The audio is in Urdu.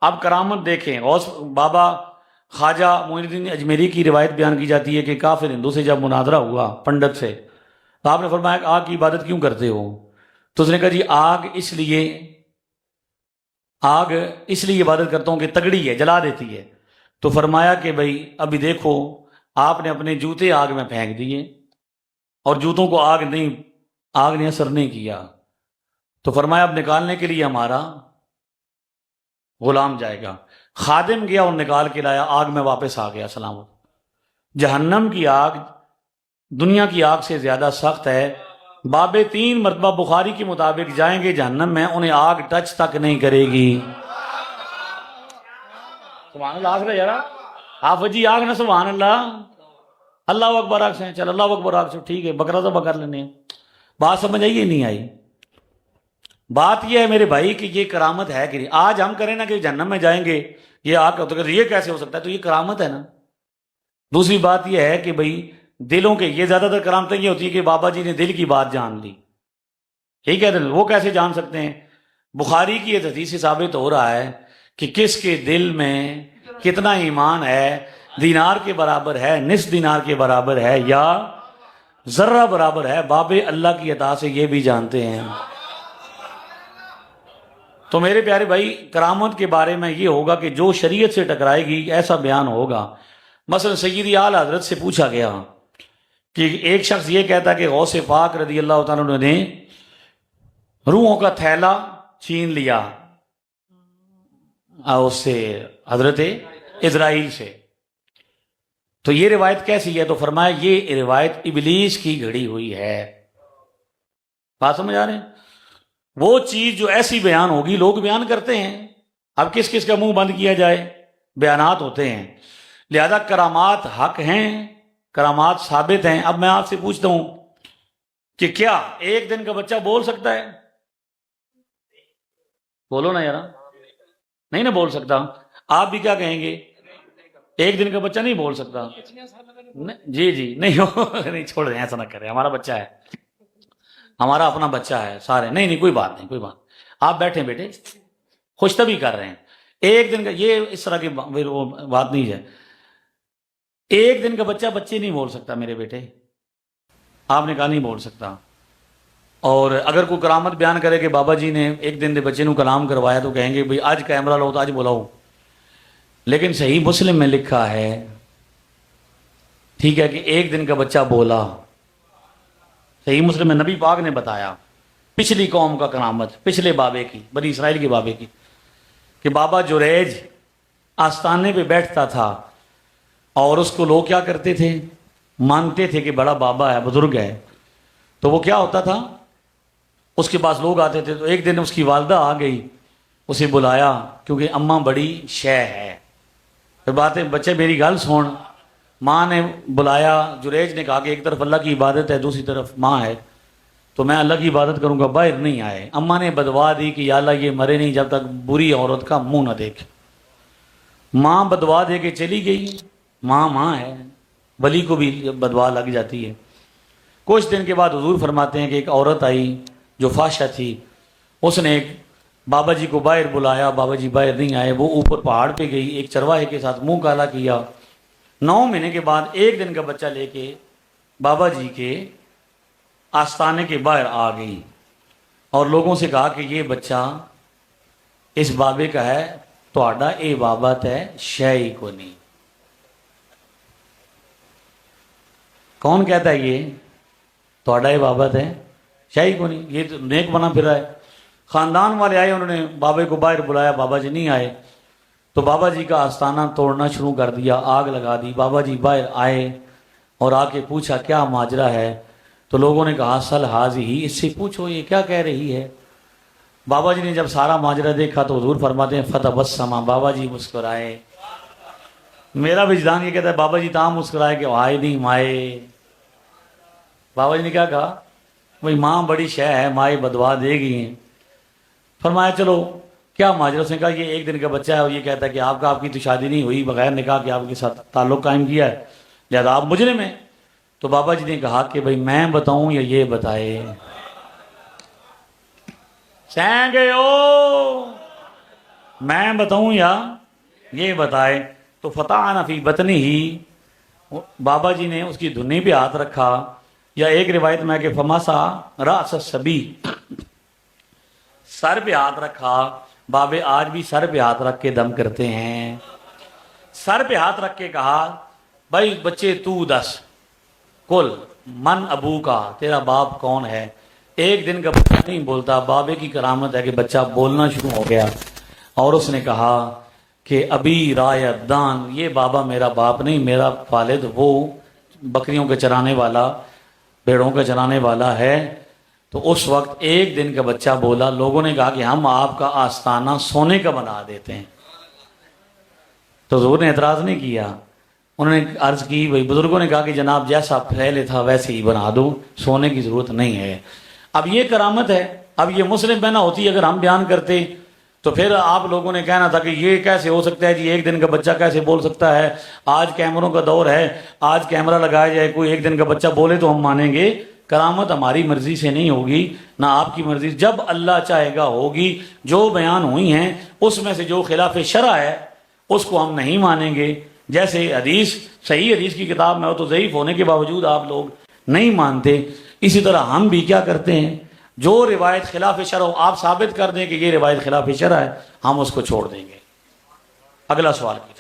اب کرامت دیکھیں، غوث بابا خواجہ معین الدین اجمیری کی روایت بیان کی جاتی ہے کہ کافر ہندو سے جب مناظرہ ہوا پنڈت سے، تو آپ نے فرمایا کہ آگ کی عبادت کیوں کرتے ہو؟ تو اس نے کہا جی آگ اس لیے عبادت کرتا ہوں کہ تگڑی ہے، جلا دیتی ہے۔ تو فرمایا کہ بھائی ابھی دیکھو آپ نے اپنے جوتے آگ میں پھینک دیے اور جوتوں کو آگ نے اثر نہیں کیا، تو فرمایا اب نکالنے کے لیے ہمارا غلام جائے گا۔ خادم گیا اور نکال کے لایا، آگ میں واپس آ گیا سلامت۔ جہنم کی آگ دنیا کی آگ سے زیادہ سخت ہے۔ بابے 3 مرتبہ بخاری کے مطابق جائیں گے جہنم میں، انہیں آگ ٹچ تک نہیں کرے گی۔ سبحان اللہ آگ رہا یارا حافظ جی، آگ نہ سبحان اللہ، اللہ اکبر آگ سے چل، اللہ اکبر آگ سے ٹھیک ہے، بکرا تو بکر لینے۔ بات سمجھ آئی نہیں آئی؟ بات یہ ہے میرے بھائی کہ یہ کرامت ہے کہ نہیں؟ آج ہم کریں نا کہ جہنم میں جائیں گے، یہ آگ تو یہ کیسے ہو سکتا ہے؟ تو یہ کرامت ہے نا۔ دوسری بات یہ ہے کہ بھائی دلوں کے، یہ زیادہ تر کرامتیں یہ ہوتی ہے کہ بابا جی نے دل کی بات جان لی، ٹھیک ہے، وہ کیسے جان سکتے ہیں؟ بخاری کی یہ حدیث سے ثابت ہو رہا ہے کہ کس کے دل میں کتنا ایمان ہے، دینار کے برابر ہے، نصف دینار کے برابر ہے، یا ذرہ برابر ہے، باب اللہ کی عطا سے یہ بھی جانتے ہیں۔ تو میرے پیارے بھائی کرامت کے بارے میں یہ ہوگا کہ جو شریعت سے ٹکرائے گی ایسا بیان ہوگا۔ مثلا سیدی اعلی حضرت سے پوچھا گیا کہ ایک شخص یہ کہتا کہ غوث پاک رضی اللہ تعالیٰ عنہ نے روحوں کا تھیلا چھین لیا اس سے، حضرت اسرائیل سے، تو یہ روایت کیسی ہے؟ تو فرمایا یہ روایت ابلیس کی گھڑی ہوئی ہے۔ بات سمجھ آ رہے ہیں؟ وہ چیز جو ایسی بیان ہوگی، لوگ بیان کرتے ہیں، اب کس کس کا منہ بند کیا جائے، بیانات ہوتے ہیں، لہذا کرامات حق ہیں، کرامات ثابت ہیں۔ اب میں آپ سے پوچھتا ہوں کہ کیا ایک دن کا بچہ بول سکتا ہے؟ بولو نا یار، نہیں نا بول سکتا۔ آپ بھی کیا کہیں گے؟ ایک دن کا بچہ نہیں بول سکتا؟ جی جی نہیں چھوڑ رہے ہیں، ایسا نہ کریں، ہمارا بچہ ہے، ہمارا اپنا بچہ ہے سارے، نہیں کوئی بات نہیں، کوئی بات، آپ بیٹھیں بیٹے، خوش طبی کر رہے ہیں۔ ایک دن کا یہ اس طرح کی بات نہیں ہے، ایک دن کا بچے نہیں بول سکتا میرے بیٹے، آپ نے کہا نہیں بول سکتا۔ اور اگر کوئی کرامت بیان کرے کہ بابا جی نے ایک دن دے بچے نو کلام کروایا تو کہیں گے بھئی آج کیمرہ لو تو آج بلاؤ، لیکن صحیح مسلم میں لکھا ہے، ٹھیک ہے، کہ ایک دن کا بچہ بولا، صحیح مسلم میں نبی پاک نے بتایا پچھلی قوم کا کرامت، پچھلے بابے کی، بنی اسرائیل کے بابے کی، کہ بابا جریج آستانے پہ بیٹھتا تھا اور اس کو لوگ کیا کرتے تھے؟ مانتے تھے کہ بڑا بابا ہے، بزرگ ہے، تو وہ کیا ہوتا تھا؟ اس کے پاس لوگ آتے تھے، تو ایک دن اس کی والدہ آ گئی، اسے بلایا کیونکہ اماں بڑی شے ہے، پھر باتیں بچے میری گل سن، ماں نے بلایا، جریج نے کہا کہ ایک طرف اللہ کی عبادت ہے، دوسری طرف ماں ہے، تو میں اللہ کی عبادت کروں گا، باہر نہیں آئے۔ اماں نے بدوا دی کہ یا اللہ یہ مرے نہیں جب تک بری عورت کا منہ نہ دیکھ۔ ماں بدوا دے کے چلی گئی، ماں ہے، ولی کو بھی بدوا لگ جاتی ہے۔ کچھ دن کے بعد حضور فرماتے ہیں کہ ایک عورت آئی جو فاحشہ تھی، اس نے ایک بابا جی کو باہر بلایا، بابا جی باہر نہیں آئے، وہ اوپر پہاڑ پہ گئی، ایک چرواہے کے ساتھ منہ کالا کیا، 9 مہینے کے بعد ایک دن کا بچہ لے کے بابا جی کے آستانے کے باہر آ گئی اور لوگوں سے کہا کہ یہ بچہ اس بابے کا ہے، تہاڈا اے بابت ہے، شے کو نہیں۔ کون کہتا ہے یہ تہاڈا اے بابت ہے، شے کو نہیں؟ یہ تو نیک بنا پھر رہا ہے۔ خاندان والے آئے، انہوں نے بابے کو باہر بلایا، بابا جی نہیں آئے، تو بابا جی کا آستانہ توڑنا شروع کر دیا، آگ لگا دی۔ بابا جی باہر آئے اور آ کے پوچھا کیا ماجرا ہے؟ تو لوگوں نے کہا سل حاضی ہی، اس سے پوچھو یہ کیا کہہ رہی ہے۔ بابا جی نے جب سارا ماجرا دیکھا تو حضور فرماتے ہیں فتبسما، بابا جی مسکرائے۔ میرا وجدان یہ کہتا ہے بابا جی تاں مسکرائے کہ آئے نہیں مائے۔ بابا جی نے کیا کہا؟ بھئی ماں بڑی شے ہے، مائے بدوا دے گی ہیں۔ فرمایا چلو کیا ماجرا؟ اس نے کہا یہ ایک دن کا بچہ ہے اور یہ کہتا ہے کہ آپ کی تو شادی نہیں ہوئی، بغیر نکاح کے آپ کے ساتھ تعلق قائم کیا ہے، لہذا آپ مجرم ہیں۔ تو بابا جی نے کہا کہ بھئی میں بتاؤں یا یہ بتائے؟ سینگے او میں بتاؤں یا یہ بتائے؟ تو فتح فی بطنی ہی، بابا جی نے اس کی دھنی پہ ہاتھ رکھا، یا ایک روایت میں کہ فماسا راس الصبی، سر پہ ہاتھ رکھا۔ بابے آج بھی سر پہ ہاتھ رکھ کے دم کرتے ہیں، سر پہ ہاتھ رکھ کے کہا بھائی بچے تو دس، کل من ابو کا، تیرا باپ کون ہے؟ ایک دن کا بچہ نہیں بولتا، بابے کی کرامت ہے کہ بچہ بولنا شروع ہو گیا، اور اس نے کہا کہ ابھی رایت دان، یہ بابا میرا باپ نہیں، میرا والد وہ بکریوں کے چرانے والا، بھیڑوں کا چرانے والا ہے۔ تو اس وقت ایک دن کا بچہ بولا، لوگوں نے کہا کہ ہم آپ کا آستانہ سونے کا بنا دیتے ہیں۔ تو حضور نے اعتراض نہیں کیا، انہوں نے عرض کی، بھائی بزرگوں نے کہا کہ جناب جیسا پہلے تھا ویسے ہی بنا دو، سونے کی ضرورت نہیں ہے۔ اب یہ کرامت ہے، اب یہ مسلم پہ نہ ہوتی اگر ہم بیان کرتے تو پھر آپ لوگوں نے کہنا تھا کہ یہ کیسے ہو سکتا ہے جی، ایک دن کا بچہ کیسے بول سکتا ہے؟ آج کیمروں کا دور ہے، آج کیمرہ لگایا جائے، کوئی ایک دن کا بچہ بولے تو ہم مانیں گے۔ کرامت ہماری مرضی سے نہیں ہوگی، نہ آپ کی مرضی، جب اللہ چاہے گا ہوگی۔ جو بیان ہوئی ہیں اس میں سے جو خلاف شرع ہے اس کو ہم نہیں مانیں گے۔ جیسے حدیث، صحیح حدیث کی کتاب میں ہو تو ضعیف ہونے کے باوجود آپ لوگ نہیں مانتے، اسی طرح ہم بھی کیا کرتے ہیں، جو روایت خلاف شرع ہو آپ ثابت کر دیں کہ یہ روایت خلاف شرع ہے، ہم اس کو چھوڑ دیں گے۔ اگلا سوال کیجیے۔